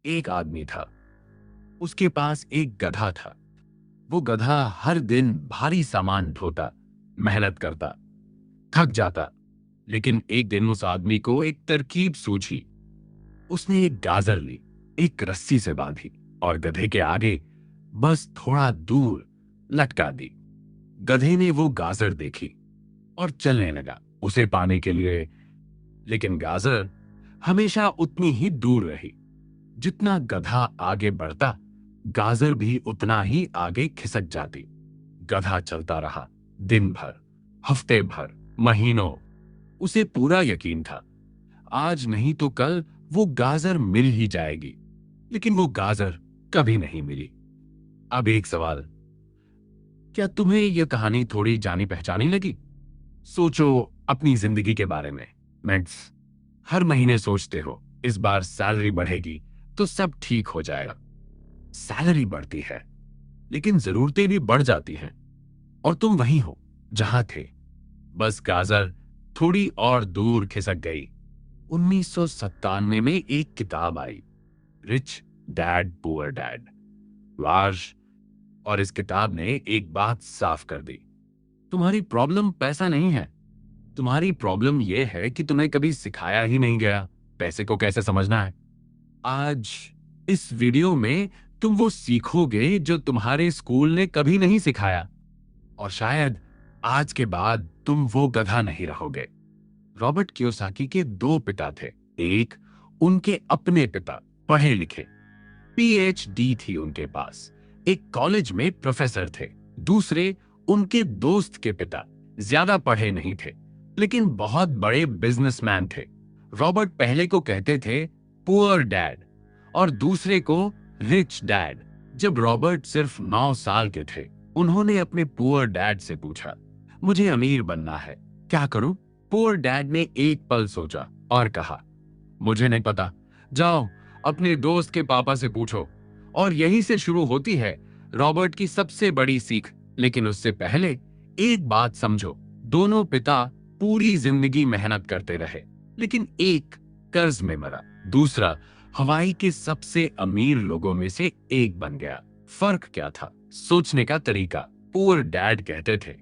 एक आदमी था। उसके पास एक गधा था। वो गधा हर दिन भारी सामान ढोता, मेहनत करता, थक जाता। लेकिन एक दिन उस आदमी को एक तरकीब सूझी। उसने एक गाजर ली, एक रस्सी से बांधी और गधे के आगे बस थोड़ा दूर लटका दी। गधे ने वो गाजर देखी और चलने लगा उसे पाने के लिए। लेकिन गाजर हमेशा उतनी ही दूर रही। जितना गधा आगे बढ़ता, गाजर भी उतना ही आगे खिसक जाती। गधा चलता रहा, दिन भर, हफ्ते भर, महीनों। उसे पूरा यकीन था, आज नहीं तो कल वो गाजर मिल ही जाएगी। लेकिन वो गाजर कभी नहीं मिली। अब एक सवाल, क्या तुम्हें यह कहानी थोड़ी जानी पहचानी लगी? सोचो अपनी जिंदगी के बारे में। मैक्स, हर महीने सोचते हो इस बार सैलरी बढ़ेगी तो सब ठीक हो जाएगा। सैलरी बढ़ती है, लेकिन जरूरतें भी बढ़ जाती हैं और तुम वहीं हो जहां थे। बस गाजर थोड़ी और दूर खिसक गई। 1997 में एक किताब आई, रिच डैड पुअर डैड, वाश। और इस किताब ने एक बात साफ कर दी, तुम्हारी प्रॉब्लम पैसा नहीं है। तुम्हारी प्रॉब्लम यह है कि तुम्हें कभी सिखाया ही नहीं गया पैसे को कैसे समझना है। आज इस वीडियो में तुम वो सीखोगे जो तुम्हारे स्कूल ने कभी नहीं सिखाया। और शायद आज के बाद तुम वो गधा नहीं रहोगे। रॉबर्ट कियोसाकी के दो पिता थे। एक उनके अपने पिता, पढ़े लिखे, पीएचडी थी उनके पास, एक कॉलेज में प्रोफेसर थे। दूसरे उनके दोस्त के पिता, ज्यादा पढ़े नहीं थे लेकिन बहुत बड़े बिजनेसमैन थे। रॉबर्ट पहले को कहते थे पुअर डैड और दूसरे को रिच डैड। जब रॉबर्ट सिर्फ 9 साल के थे, उन्होंने अपने पुअर डैड से पूछा, मुझे अमीर बनना है, क्या करूं? पुअर डैड ने एक पल सोचा और कहा, मुझे नहीं पता, जाओ अपने दोस्त के पापा से पूछो। और यहीं से शुरू होती है रॉबर्ट की सबसे बड़ी सीख। लेकिन उससे पहले एक बात समझो, दोनों पिता पूरी जिंदगी मेहनत करते रहे, लेकिन एक कर्ज में मरा, दूसरा हवाई के सबसे अमीर लोगों में से एक बन गया। फर्क क्या था? सोचने का तरीका। पुअर डैड कहते थे,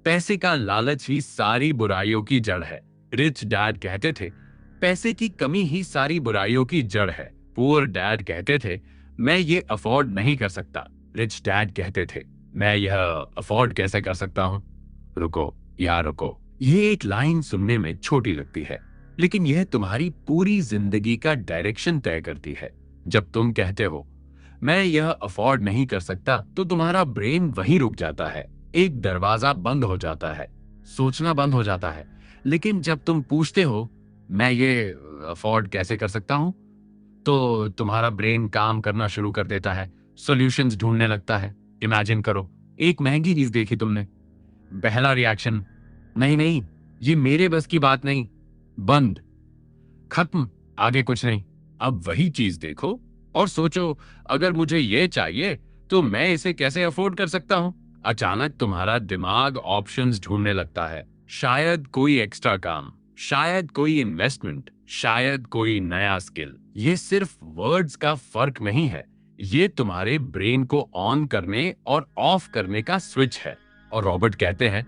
पैसे का लालच ही सारी बुराइयों की जड़ है। रिच डैड कहते थे, पैसे की कमी ही सारी बुराइयों की जड़ है। पुअर डैड कहते थे, मैं ये अफोर्ड नहीं कर सकता। रिच डैड कहते थे, मैं यह अफोर्ड कैसे कर सकता हूं? रुको यार रुको। ये एक लाइन सुनने में छोटी लगती है, लेकिन यह तुम्हारी पूरी जिंदगी का डायरेक्शन तय करती है। जब तुम कहते हो मैं यह अफोर्ड नहीं कर सकता, तो तुम्हारा ब्रेन वहीं रुक जाता है। एक दरवाजा बंद हो जाता है, सोचना बंद हो जाता है। लेकिन जब तुम पूछते हो मैं ये अफोर्ड कैसे कर सकता हूं, तो तुम्हारा ब्रेन काम करना शुरू कर देता है, सॉल्यूशंस ढूंढने लगता है। इमेजिन करो, एक महंगी चीज देखी तुमने। पहला रिएक्शन, नहीं नहीं, ये मेरे बस की बात नहीं, बंद, खत्म, आगे कुछ नहीं। अब वही चीज देखो और सोचो, अगर मुझे ये चाहिए तो मैं इसे कैसे अफोर्ड कर सकता हूं? अचानक तुम्हारा दिमाग ऑप्शंस ढूंढने लगता है। शायद कोई एक्स्ट्रा काम, शायद कोई इन्वेस्टमेंट, शायद कोई नया स्किल। ये सिर्फ वर्ड्स का फर्क नहीं है, ये तुम्हारे ब्रेन को ऑन करने और ऑफ करने का स्विच है। और रॉबर्ट कहते हैं,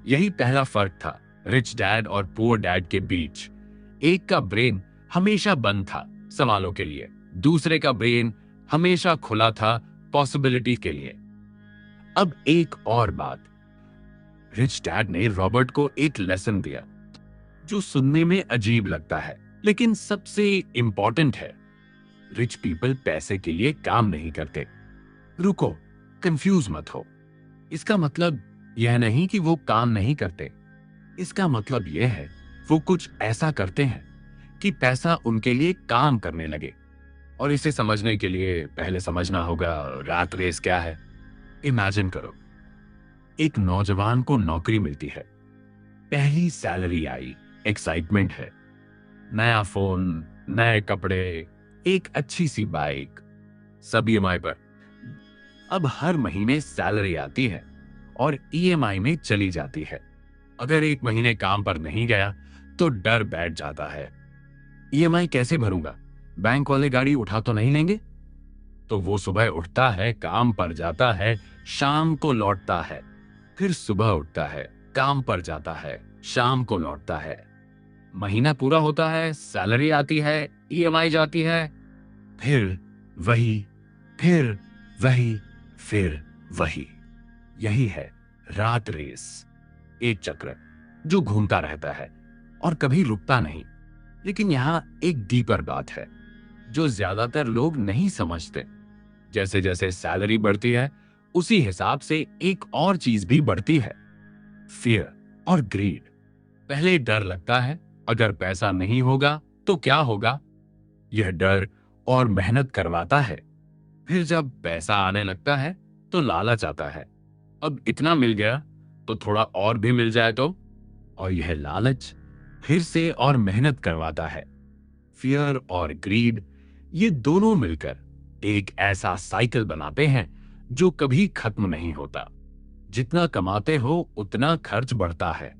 यही पहला फर्क था रिच डैड और पुअर डैड के बीच। एक का ब्रेन हमेशा बंद था सवालों के लिए, दूसरे का ब्रेन हमेशा खुला था पॉसिबिलिटी के लिए। अब एक और बात, रिच डैड ने रॉबर्ट को एक लेसन दिया जो सुनने में अजीब लगता है लेकिन सबसे इंपॉर्टेंट है। रिच पीपल पैसे के लिए काम नहीं करते। रुको, कंफ्यूज मत हो। इसका मतलब यह नहीं कि वो काम नहीं करते। इसका मतलब यह है वो कुछ ऐसा करते हैं कि पैसा उनके लिए काम करने लगे। और इसे समझने के लिए पहले समझना होगा रैट रेस क्या है। इमेजिन करो, एक नौजवान को नौकरी मिलती है, पहली सैलरी आई, एक्साइटमेंट है, नया फोन, नए कपड़े, एक अच्छी सी बाइक, सब ईएमआई पर। अब हर महीने सैलरी आती है और ईएमआई में चली जाती है। अगर एक महीने काम पर नहीं गया तो डर बैठ जाता है, ईएमआई कैसे भरूंगा, बैंक वाले गाड़ी उठा तो नहीं लेंगे? तो वो सुबह उठता है, काम पर जाता है, शाम को लौटता है। फिर सुबह उठता है, काम पर जाता है, शाम को लौटता है। महीना पूरा होता है, सैलरी आती है, ईएमआई जाती है, फिर वही, फिर वही, फिर वही। यही है रात रेस, एक चक्र जो घूमता रहता है और कभी रुकता नहीं। लेकिन यहां एक डीपर बात है जो ज्यादातर लोग नहीं समझते। जैसे जैसे सैलरी बढ़ती है, उसी हिसाब से एक और चीज भी बढ़ती है, फियर और ग्रीड। पहले डर लगता है, अगर पैसा नहीं होगा तो क्या होगा। यह डर और मेहनत करवाता है। फिर जब पैसा आने लगता है तो लालच आता है, अब इतना मिल गया तो थोड़ा और भी मिल जाए तो। और यह लालच फिर से और मेहनत करवाता है। फियर और ग्रीड, ये दोनों मिलकर एक ऐसा साइकिल बनाते हैं जो कभी खत्म नहीं होता। जितना कमाते हो उतना खर्च बढ़ता है,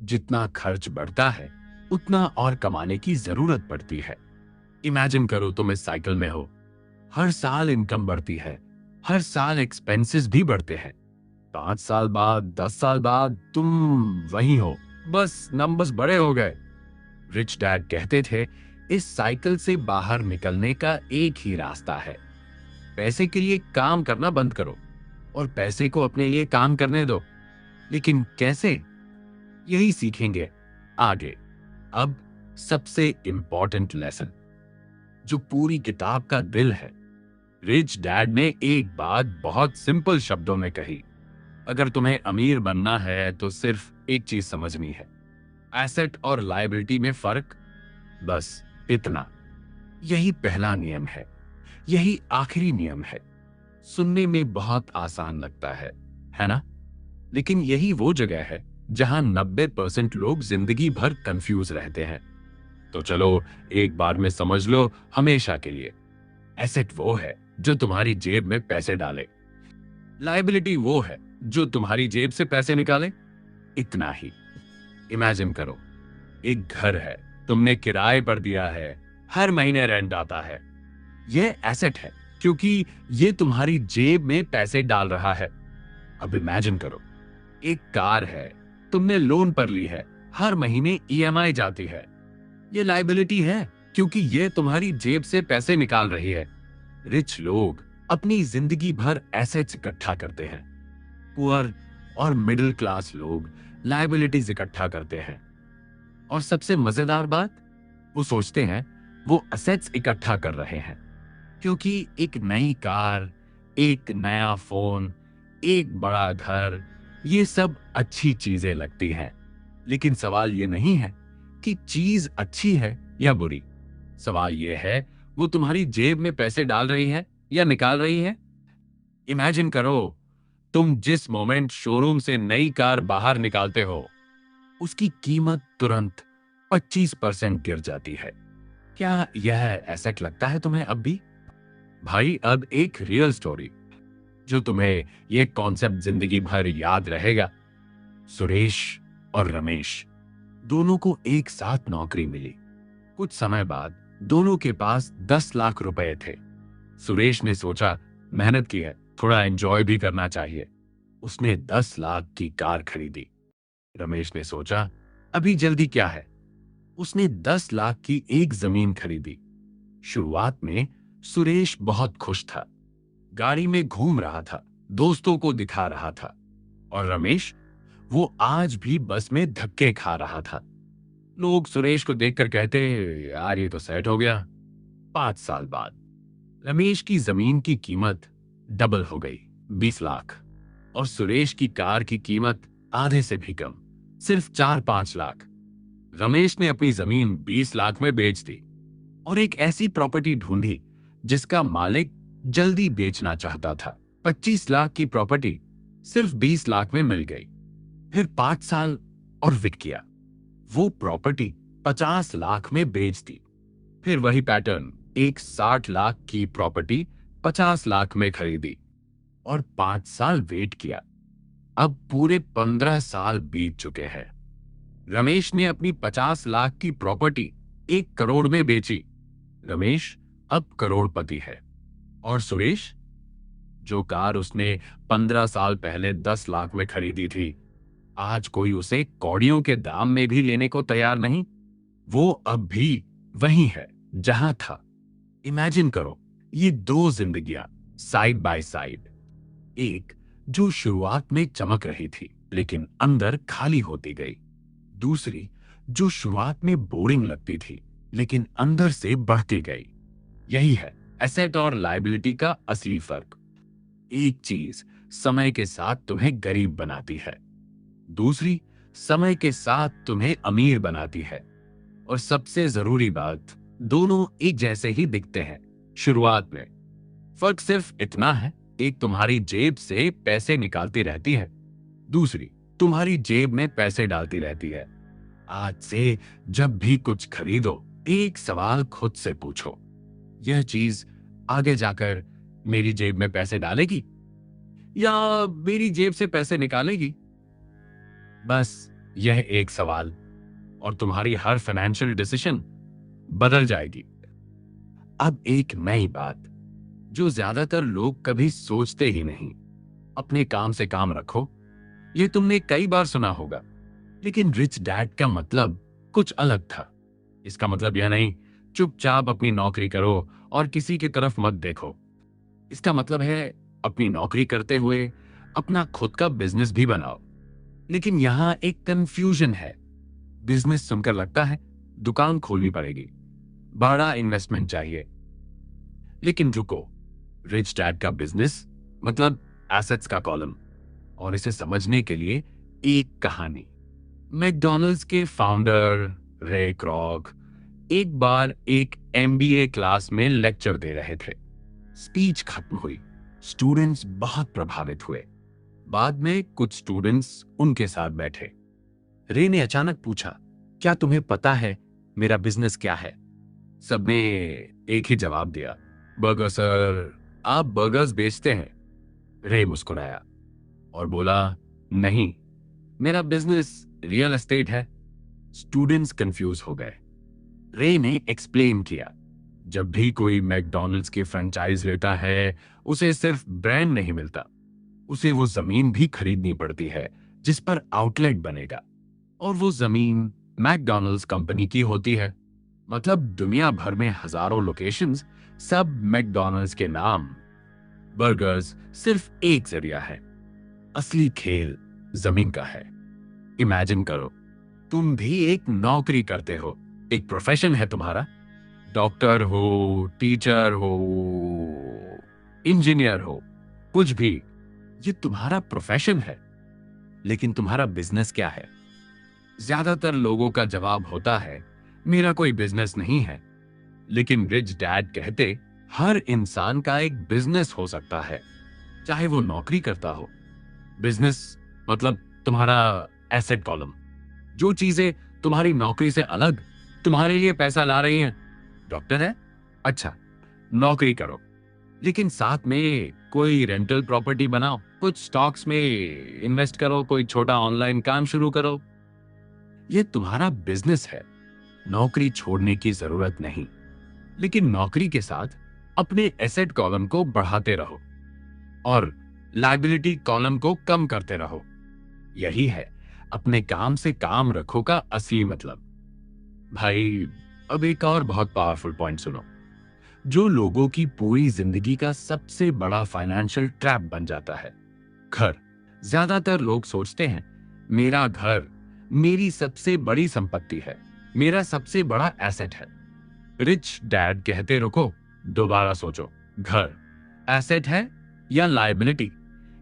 जितना खर्च बढ़ता है उतना और कमाने की जरूरत पड़ती है। इमेजिन करो तुम इस साइकिल में हो, हर साल इनकम बढ़ती है, हर साल एक्सपेंसेस भी बढ़ते हैं। 5 साल बाद, 10 साल बाद तुम वही हो, बस नंबर्स बड़े हो गए। रिच डैड कहते थे इस साइकिल से बाहर निकलने का एक ही रास्ता है, पैसे के लिए काम करना बंद करो और पैसे को अपने लिए काम करने दो। लेकिन कैसे, यही सीखेंगे आगे। अब सबसे इंपॉर्टेंट लेसन जो पूरी किताब का दिल है। रिच डैड ने एक बात बहुत सिंपल शब्दों में कही, अगर तुम्हें अमीर बनना है तो सिर्फ एक चीज समझनी है, एसेट और लायबिलिटी में फर्क, बस इतना। यही पहला नियम है, यही आखिरी नियम है। सुनने में बहुत आसान लगता है ना? लेकिन यही वो जगह है जहां 90% लोग जिंदगी भर कंफ्यूज रहते हैं। तो चलो एक बार में समझ लो हमेशा के लिए। एसेट वो है जो तुम्हारी जेब में पैसे डाले, लायबिलिटी वो है जो तुम्हारी जेब से पैसे निकाले। इतना ही। इमेजिन करो, एक घर है, तुमने किराए पर दिया है, हर महीने रेंट आता है। यह एसेट है क्योंकि यह तुम्हारी जेब में पैसे डाल रहा है। अब इमेजिन करो, एक कार है, तुमने लोन पर ली है, हर महीने ईएमआई जाती है। यह लायबिलिटी है क्योंकि यह तुम्हारी जेब से पैसे निकाल रही है। रिच लोग अपनी जिंदगी भर एसेट्स इकट्ठा करते हैं, पुअर और मिडिल क्लास लोग लायबिलिटीज इकट्ठा करते हैं। और सबसे मजेदार बात, वो सोचते हैं वो एसेट्स इकट्ठा कर रहे हैं क्योंकि एक नई कार, एक नया फोन, एक बड़ा घर, ये सब अच्छी चीजें लगती हैं। लेकिन सवाल ये नहीं है कि चीज अच्छी है या बुरी। सवाल ये है वो तुम्हारी जेब में पैसे डाल रही है या निकाल रही है। इमेजिन करो, तुम जिस मोमेंट शोरूम से नई कार बाहर निकालते हो, उसकी कीमत तुरंत 25% गिर जाती है। क्या यह एसेट लगता है तुम्हें अब भी? भाई, अब एक रियल स्टोरी जो तुम्हें यह कॉन्सेप्ट जिंदगी भर याद रहेगा। सुरेश और रमेश दोनों को एक साथ नौकरी मिली। कुछ समय बाद दोनों के पास 10 लाख रुपए थे। सुरेश ने सोचा मेहनत की है, थोड़ा एंजॉय भी करना चाहिए। उसने 10 लाख की कार खरीदी। रमेश ने सोचा अभी जल्दी क्या है, उसने 10 लाख की एक जमीन खरीदी। शुरुआत में सुरेश बहुत खुश था, गाड़ी में घूम रहा था, दोस्तों को दिखा रहा था। और रमेश, वो आज भी बस में धक्के खा रहा था। लोग सुरेश को देखकर कहते, यार ये तो सेट हो गया। 5 साल बाद रमेश की जमीन की कीमत डबल हो गई, 20 लाख। और सुरेश की कार की कीमत आधे से भी कम, सिर्फ 4-5 लाख। रमेश ने अपनी जमीन 20 लाख में बेच दी और एक ऐसी प्रॉपर्टी ढूंढी जिसका मालिक जल्दी बेचना चाहता था। 25 लाख की प्रॉपर्टी सिर्फ 20 लाख में मिल गई। फिर 5 साल और विक गया। वो प्रॉपर्टी 50 लाख में बेच दी। फिर वही पैटर्न, एक 60 लाख की प्रॉपर्टी 50 लाख में खरीदी और 5 साल वेट किया। अब पूरे 15 साल बीत चुके हैं। रमेश ने अपनी 50 लाख की प्रॉपर्टी 1 करोड़ में बेची। रमेश अब करोड़पति है और सुरेश, जो कार उसने 15 साल पहले 10 लाख में खरीदी थी, आज कोई उसे कौड़ियों के दाम में भी लेने को तैयार नहीं। वो अब भी वही है जहां था। इमेजिन करो, ये दो जिंदगियां साइड बाय साइड। एक जो शुरुआत में चमक रही थी लेकिन अंदर खाली होती गई। दूसरी जो शुरुआत में बोरिंग लगती थी लेकिन अंदर से बढ़ती गई। यही है एसेट और लायबिलिटी का असली फर्क। एक चीज समय के साथ तुम्हें गरीब बनाती है, दूसरी समय के साथ तुम्हें अमीर बनाती है। और सबसे जरूरी बात, दोनों एक जैसे ही दिखते हैं शुरुआत में। फर्क सिर्फ इतना है, एक तुम्हारी जेब से पैसे निकालती रहती है, दूसरी तुम्हारी जेब में पैसे डालती रहती है। आज से जब भी कुछ खरीदो, एक सवाल खुद से पूछो, यह चीज आगे जाकर मेरी जेब में पैसे डालेगी या मेरी जेब से पैसे निकालेगी? बस यह एक सवाल और तुम्हारी हर फाइनेंशियल डिसीजन बदल जाएगी। अब एक नई बात जो ज्यादातर लोग कभी सोचते ही नहीं, अपने काम से काम रखो। ये तुमने कई बार सुना होगा, लेकिन रिच डैड का मतलब कुछ अलग था। इसका मतलब यह नहीं चुपचाप अपनी नौकरी करो और किसी की तरफ मत देखो। इसका मतलब है अपनी नौकरी करते हुए अपना खुद का बिजनेस भी बनाओ। लेकिन यहां एक कंफ्यूजन है। बिजनेस सुनकर लगता है दुकान खोलनी पड़ेगी, बड़ा इन्वेस्टमेंट चाहिए। लेकिन रुको, रिच डैड का बिजनेस मतलब एसेट्स का कॉलम। और इसे समझने के लिए एक कहानी। मैकडॉनल्ड्स के फाउंडर रे क्रॉक एक बार एक एमबीए क्लास में लेक्चर दे रहे थे। स्पीच खत्म हुई, स्टूडेंट्स बहुत प्रभावित हुए। बाद में कुछ स्टूडेंट्स उनके साथ बैठे। रे ने अचानक पूछा, क्या तुम्हें पता है मेरा बिजनेस क्या है? सबने एक ही जवाब दिया, बर्गर सर, आप बर्गर्स बेचते हैं। रे मुस्कुराया और बोला, नहीं, मेरा बिजनेस रियल एस्टेट है। स्टूडेंट्स कंफ्यूज हो गए। रे ने एक्सप्लेन किया, जब भी कोई मैकडॉनल्ड्स की फ्रेंचाइज लेता है, उसे सिर्फ ब्रांड नहीं मिलता, उसे वो जमीन भी खरीदनी पड़ती है जिस पर आउटलेट बनेगा। और वो जमीन मैकडॉनल्ड्स कंपनी की होती है। मतलब दुनिया भर में हजारों लोकेशंस, सब मैकडॉनल्ड्स के नाम। बर्गर्स सिर्फ एक जरिया है, असली खेल जमीन का है। इमेजिन करो, तुम भी एक नौकरी करते हो, एक प्रोफेशन है तुम्हारा। डॉक्टर हो, टीचर हो, इंजीनियर हो, कुछ भी, ये तुम्हारा प्रोफेशन है। लेकिन तुम्हारा बिजनेस क्या है? ज्यादातर लोगों का जवाब होता है, मेरा कोई बिजनेस नहीं है। लेकिन रिच डैड कहते, हर इंसान का एक बिजनेस हो सकता है, चाहे वो नौकरी करता हो। बिजनेस मतलब तुम्हारा एसेट कॉलम, जो चीजें तुम्हारी नौकरी से अलग तुम्हारे लिए पैसा ला रही हैं। डॉक्टर है, अच्छा, नौकरी करो, लेकिन साथ में कोई रेंटल प्रॉपर्टी बनाओ, कुछ स्टॉक्स में इन्वेस्ट करो, कोई छोटा ऑनलाइन काम शुरू करो। यह तुम्हारा बिजनेस है। नौकरी छोड़ने की जरूरत नहीं, लेकिन नौकरी के साथ अपने एसेट कॉलम को बढ़ाते रहो और लायबिलिटी कॉलम को कम करते रहो। यही है अपने काम से काम रखो का असली मतलब। भाई, अब एक और बहुत पावरफुल पॉइंट सुनो, जो लोगों की पूरी जिंदगी का सबसे बड़ा फाइनेंशियल ट्रैप बन जाता है, घर। ज्यादातर लोग सोचते हैं, मेरा घर मेरी सबसे बड़ी संपत्ति है, मेरा सबसे बड़ा एसेट है। रिच डैड कहते, रुको, दोबारा सोचो, घर एसेट है या लायबिलिटी?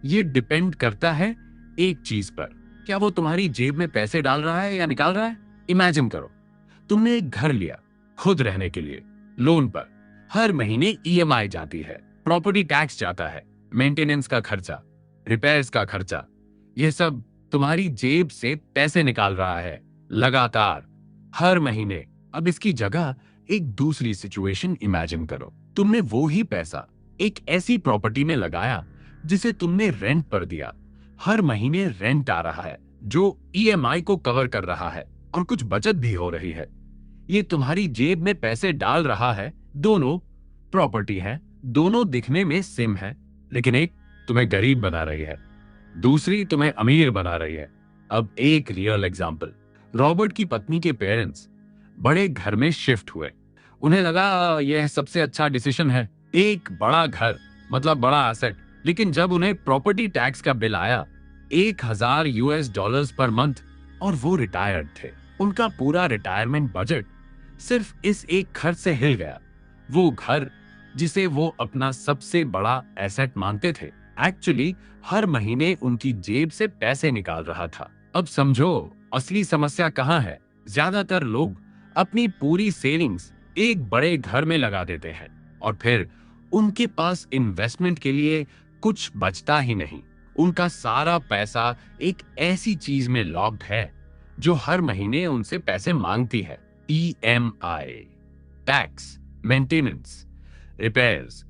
ये डिपेंड करता है एक चीज पर, क्या वो तुम्हारी जेब में पैसे डाल रहा है या निकाल रहा है? इमेजिन करो, तुमने एक घर लिया खुद रहने के लिए, लोन पर। हर महीने ईएमआई जाती है, प्रॉपर्टी टैक्स जाता है, मेंटेनेंस का खर्चा, रिपेयर्स का खर्चा, यह सब तुम्हारी जेब से पैसे निकाल रहा है लगातार, हर महीने। अब इसकी जगह एक दूसरी सिचुएशन इमेजिन करो, तुमने वो ही पैसा एक ऐसी प्रॉपर्टी में लगाया जिसे तुमने रेंट पर दिया। हर महीने रेंट आ रहा है जो ईएमआई को कवर कर रहा है और कुछ बचत भी हो रही है। ये तुम्हारी जेब में पैसे डाल रहा है दोनों प्रॉपर्टी है, दोनों दिखने में सेम है, लेकिन एक तुम्हें गरीब बना रही है, दूसरी तुम्हें अमीर बना रही है। अब एक रियल एग्जांपल। रॉबर्ट की पत्नी के पेरेंट्स बड़े घर में शिफ्ट हुए। उन्हें लगा यह सबसे अच्छा डिसीजन है, एक बड़ा घर मतलब बड़ा एसेट। लेकिन जब उन्हें प्रॉपर्टी टैक्स का बिल आया, $1000 पर मंथ, और वो रिटायर्ड थे, उनका पूरा रिटायरमेंट बजट सिर्फ इस एक घर से हिल गया। वो घर जिसे वो अपना सबसे बड़ा एसेट मानते थे, एक्चुअली हर महीने उनकी जेब से पैसे निकाल रहा था। अब समझो असली समस्या कहाँ है। ज्यादातर लोग अपनी पूरी सेविंग्स एक बड़े घर में लगा देते हैं और फिर उनके पास इन्वेस्टमेंट के लिए कुछ बचता ही नहीं। उनका सारा पैसा एक ऐसी चीज में लॉक्ड है जो हर महीने उनसे पैसे मांगती है। EMI, tax, maintenance, repairs.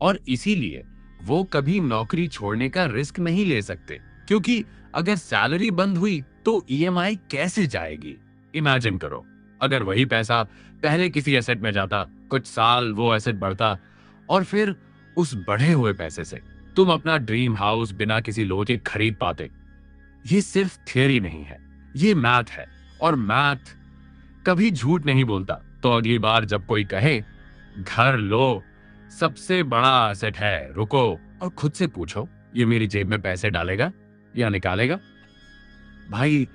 और इसीलिए वो कभी नौकरी छोड़ने का रिस्क नहीं ले सकते, क्योंकि अगर सैलरी बंद हुई तो EMI कैसे जाएगी। इमेजिन करो, अगर वही पैसा पहले किसी एसेट में जाता, कुछ साल वो एसेट बढ़ता, और फिर उस बढ़े हुए पैसे से तुम अपना ड्रीम हाउस बिना किसी लोन के खरीद पाते। ये सिर्फ थियरी नहीं है, ये मैथ है, और मैथ कभी झूठ नहीं बोलता। तो अगली बार जब कोई कहे घर लो सबसे बड़ा एसेट है, रुको और खुद से पूछो, ये मेरी जेब में पैसे डालेगा या निकालेगा। भाई,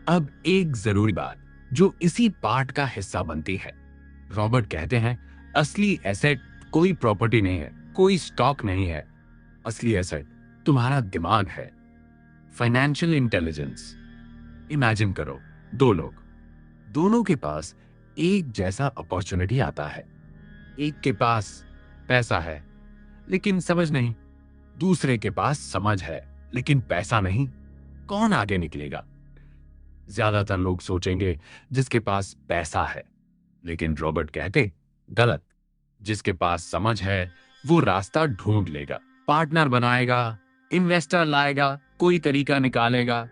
अब एक जरूरी बात जो इसी पार्ट का हिस्सा बनती है। रॉबर्ट कहते हैं असली एसेट कोई प्रॉपर्टी नहीं है, कोई स्टॉक नहीं है। असली एसेट तुम्हारा दिमाग है, फाइनेंशियल इंटेलिजेंस। इमेजिन करो, दो लोग, दोनों के पास एक जैसा अपॉर्चुनिटी आता है। एक के पास पैसा है लेकिन समझ नहीं, दूसरे के पास समझ है लेकिन पैसा नहीं। कौन आगे निकलेगा? ज्यादातर लोग सोचेंगे जिसके पास पैसा है, लेकिन रॉबर्ट कहते गलत। जिसके पास समझ है वो रास्ता ढूंढ लेगा, पार्टनर बनाएगा, इन्वेस्टर लाएगा, कोई तरीका निकालेगा।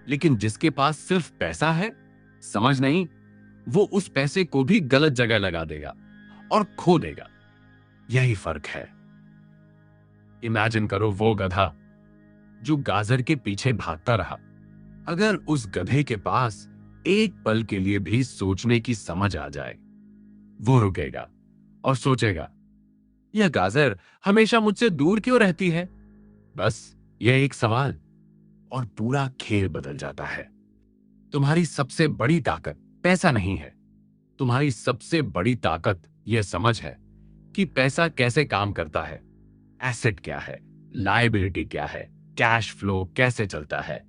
लेकिन जिसके पास सिर्फ पैसा है, समझ नहीं, वो उस पैसे को भी गलत जगह लगा देगा और खो देगा। यही फर्क है। इमेजिन करो वो गधा जो गाजर के पीछे भागता रहा। अगर उस गधे के पास एक पल के लिए भी सोचने की समझ आ जाए, वो रुकेगा और सोचेगा, यह गाजर हमेशा मुझसे दूर क्यों रहती है? बस यह एक सवाल, और पूरा खेल बदल जाता है। तुम्हारी सबसे बड़ी ताकत पैसा नहीं है, तुम्हारी सबसे बड़ी ताकत यह समझ है कि पैसा कैसे काम करता है, एसेट क्या है, लायबिलिटी क्या है, कैश फ्लो कैसे चलता है।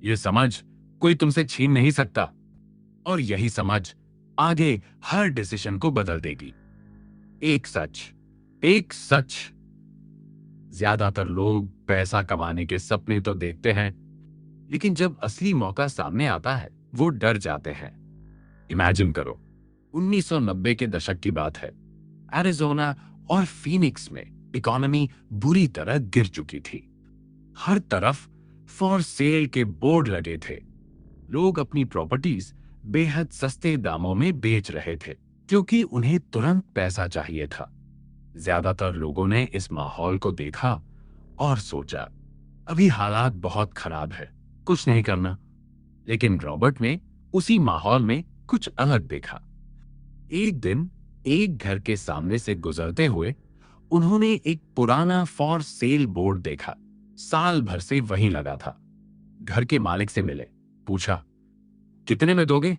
यह समझ कोई तुमसे छीन नहीं सकता, और यही समझ आगे हर डिसीजन को बदल देगी। एक सच, ज्यादातर लोग पैसा कमाने के सपने तो देखते हैं, लेकिन जब असली मौका सामने आता है वो डर जाते हैं। इमेजिन करो, 1990 के दशक की बात है। एरिज़ोना और फीनिक्स में इकोनॉमी बुरी तरह गिर चुकी थी। हर तरफ फॉर सेल के बोर्ड लगे थे। लोग अपनी प्रॉपर्टीज बेहद सस्ते दामों में बेच रहे थे क्योंकि उन्हें तुरंत पैसा चाहिए था। ज्यादातर लोगों ने इस माहौल को देखा और सोचा, अभी हालात बहुत खराब है, कुछ नहीं करना। लेकिन रॉबर्ट ने उसी माहौल में कुछ अलग देखा। एक दिन एक घर के सामने से गुजरते हुए उन्होंने एक पुराना फॉर सेल बोर्ड देखा। साल भर से वहीं लगा था। घर के मालिक से मिले, पूछा, कितने में दोगे?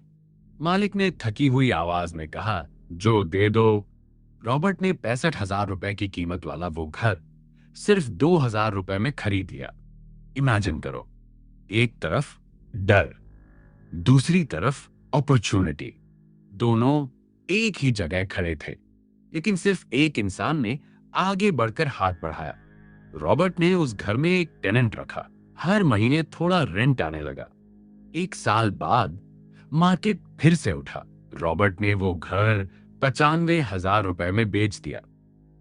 मालिक ने थकी हुई आवाज में कहा, जो दे दो। रॉबर्ट ने 65,000 रुपए की कीमत वाला वो घर सिर्फ 2,000 रुपए में खरीद लिया। इमेजिन करो, एक तरफ डर, दूसरी तरफ अपॉर्चुनिटी। दोनों एक ही जगह खड़े थे, लेकिन सिर्फ एक इंसान ने आगे बढ़कर हाथ बढ़ाया। रॉबर्ट ने उस घर में एक टेनेंट रखा। हर महीने थोड़ा रेंट आने लगा। एक साल बाद मार्केट फिर से उठा। रॉबर्ट ने वो घर 95,000 रुपए में बेच दिया।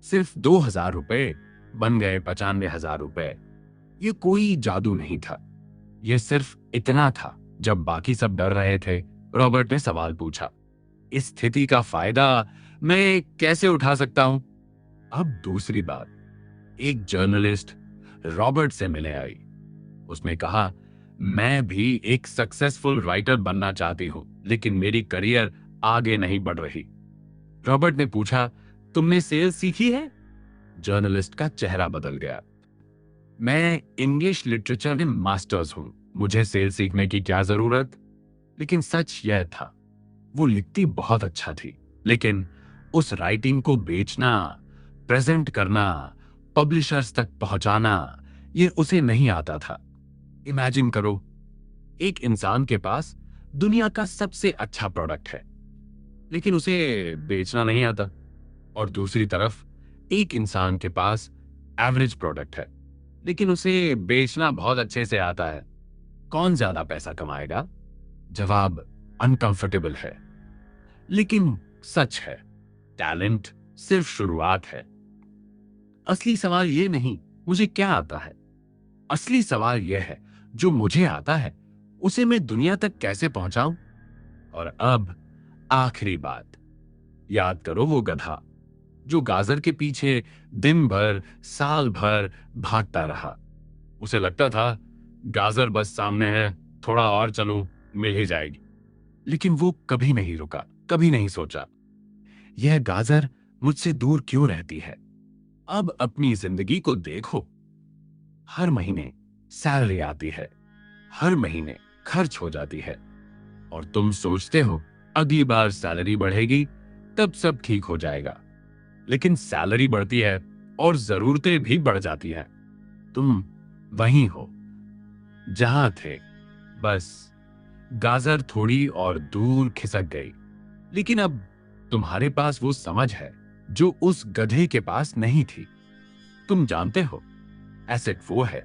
सिर्फ 2,000 रुपए बन गए 95,000 रुपए। ये कोई जादू नहीं था, ये सिर्फ इतना था। जब बाकी सब डर रहे थे, रॉबर्ट ने सवाल पूछा, इस स्थिति का फायदा मैं कैसे उठा सकता हूं? अब दूसरी बात, एक जर्नलिस्ट रॉबर्ट से मिलने आई। उसने कहा, मैं भी एक सक्सेसफुल राइटर बनना चाहती हूं, लेकिन मेरी करियर आगे नहीं बढ़ रही। रॉबर्ट ने पूछा, तुमने सेल्स सीखी है? जर्नलिस्ट का चेहरा बदल गया। मैं इंग्लिश लिटरेचर में मास्टर्स हूं, मुझे सेल्स सीखने की क्या जरूरत? लेकिन सच यह था, वो लिखती बहुत अच्छा थी, लेकिन उस राइटिंग को बेचना, प्रेजेंट करना, पब्लिशर्स तक पहुंचाना, ये उसे नहीं आता था। इमेजिन करो, एक इंसान के पास दुनिया का सबसे अच्छा प्रोडक्ट है, लेकिन उसे बेचना नहीं आता। और दूसरी तरफ एक इंसान के पास एवरेज प्रोडक्ट है, लेकिन उसे बेचना बहुत अच्छे से आता है। कौन ज्यादा पैसा कमाएगा? जवाब अनकंफर्टेबल है, लेकिन सच है, टैलेंट सिर्फ शुरुआत है। असली सवाल यह नहीं मुझे क्या आता है, असली सवाल यह है जो मुझे आता है उसे मैं दुनिया तक कैसे पहुंचाऊं। और अब आखिरी बात, याद करो वो गधा जो गाजर के पीछे दिन भर, साल भर भागता रहा। उसे लगता था गाजर बस सामने है, थोड़ा और चलूं मिल ही जाएगी। लेकिन वो कभी नहीं रुका, कभी नहीं सोचा, यह गाजर मुझसे दूर क्यों रहती है। अब अपनी जिंदगी को देखो, हर महीने सैलरी आती है, हर महीने खर्च हो जाती है, और तुम सोचते हो अगली बार सैलरी बढ़ेगी तब सब ठीक हो जाएगा। लेकिन सैलरी बढ़ती है और जरूरतें भी बढ़ जाती हैं। तुम वहीं हो जहां थे, बस गाजर थोड़ी और दूर खिसक गई। लेकिन अब तुम्हारे पास वो समझ है जो उस गधे के पास नहीं थी। तुम जानते हो, एसेट वो है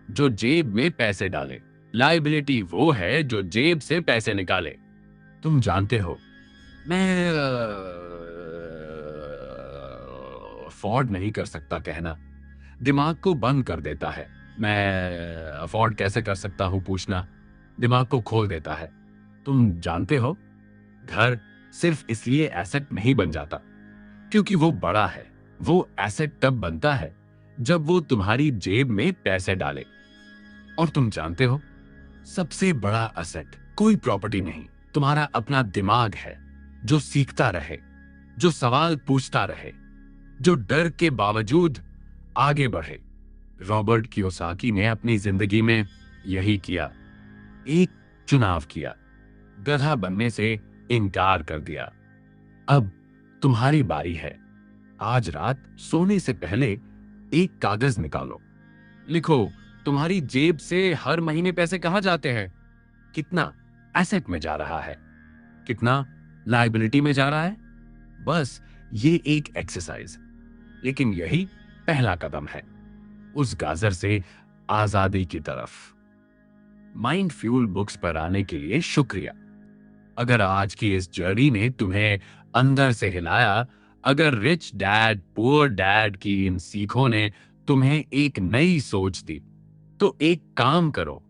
जो जेब में पैसे डाले, लायबिलिटी वो है जो जेब से पैसे निकाले। तुम जानते हो, मैं अफोर्ड नहीं कर सकता कहना दिमाग को बंद कर देता है। मैं अफोर्ड कैसे कर सकता हूं पूछना दिमाग को खोल देता है। तुम जानते हो, घर सिर्फ इसलिए एसेट नहीं बन जाता क्योंकि वो बड़ा है। वो एसेट तब बनता है जब वो तुम्हारी जेब में पैसे डाले। और तुम जानते हो, सबसे बड़ा एसेट कोई प्रॉपर्टी नहीं, तुम्हारा अपना दिमाग है जो सीखता रहे, जो सवाल पूछता रहे, जो डर के बावजूद आगे बढ़े। रॉबर्ट कियोसाकी ने अपनी जिंदगी में यही किया, एक चुनाव किया, गधा बनने से इनकार कर दिया। अब तुम्हारी बारी है। आज रात सोने से पहले एक कागज निकालो, लिखो तुम्हारी जेब से हर महीने पैसे कहां जाते हैं, कितना एसेट में जा रहा है, कितना लायबिलिटी में जा रहा है। बस ये एक एक्सरसाइज, लेकिन यही पहला कदम है उस गाजर से आजादी की तरफ। माइंड फ्यूल बुक्स पर आने के लिए शुक्रिया। अगर आज की इस जर्नी ने तुम्हें अंदर से हिलाया, अगर रिच डैड पुअर डैड की इन सीखों ने तुम्हें एक नई सोच दी, तो एक काम करो,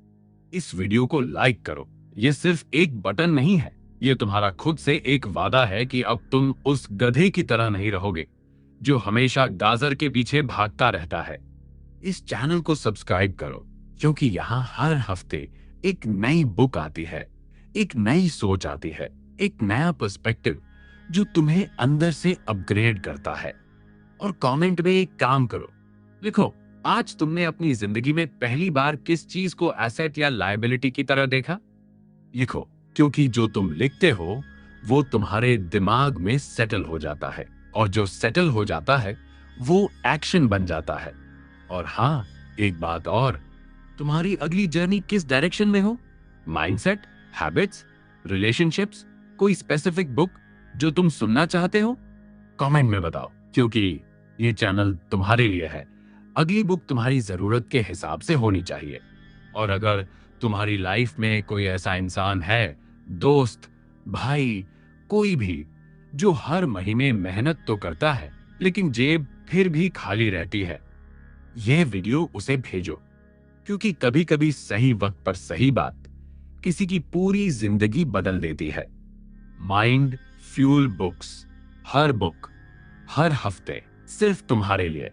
इस वीडियो को लाइक करो। यह सिर्फ एक बटन नहीं है, यह तुम्हारा खुद से एक वादा है कि अब तुम उस गधे की तरह नहीं रहोगे जो हमेशा गाजर के पीछे भागता रहता है। इस चैनल को सब्सक्राइब करो, क्योंकि यहाँ हर हफ्ते एक नई बुक आती है, एक नई सोच आती है, एक नया पर्सपेक्टिव जो तुम्हें अंदर से अपग्रेड करता है। और कमेंट में एक काम करो, लिखो आज तुमने अपनी जिंदगी में पहली बार किस चीज को एसेट या लायबिलिटी की तरह देखा। लिखो, क्योंकि जो तुम लिखते हो वो तुम्हारे दिमाग में सेटल हो जाता है, और जो सेटल हो जाता है वो एक्शन बन जाता है। और हाँ, एक बात और, तुम्हारी अगली जर्नी किस डायरेक्शन में हो, माइंडसेट, हैबिट्स, रिलेशनशिप्स, कोई स्पेसिफिक बुक जो तुम सुनना चाहते हो, कमेंट में बताओ, क्योंकि ये चैनल तुम्हारे लिए है। अगली बुक तुम्हारी जरूरत के हिसाब से होनी चाहिए। और अगर तुम्हारी लाइफ में कोई ऐसा इंसान है, दोस्त, भाई, कोई भी, जो हर महीने मेहनत तो करता है लेकिन जेब फिर भी खाली रहती है, यह वीडियो उसे भेजो, क्योंकि कभी कभी सही वक्त पर सही बात किसी की पूरी जिंदगी बदल देती है। माइंड फ्यूल बुक्स, हर बुक, हर हफ्ते, सिर्फ तुम्हारे लिए।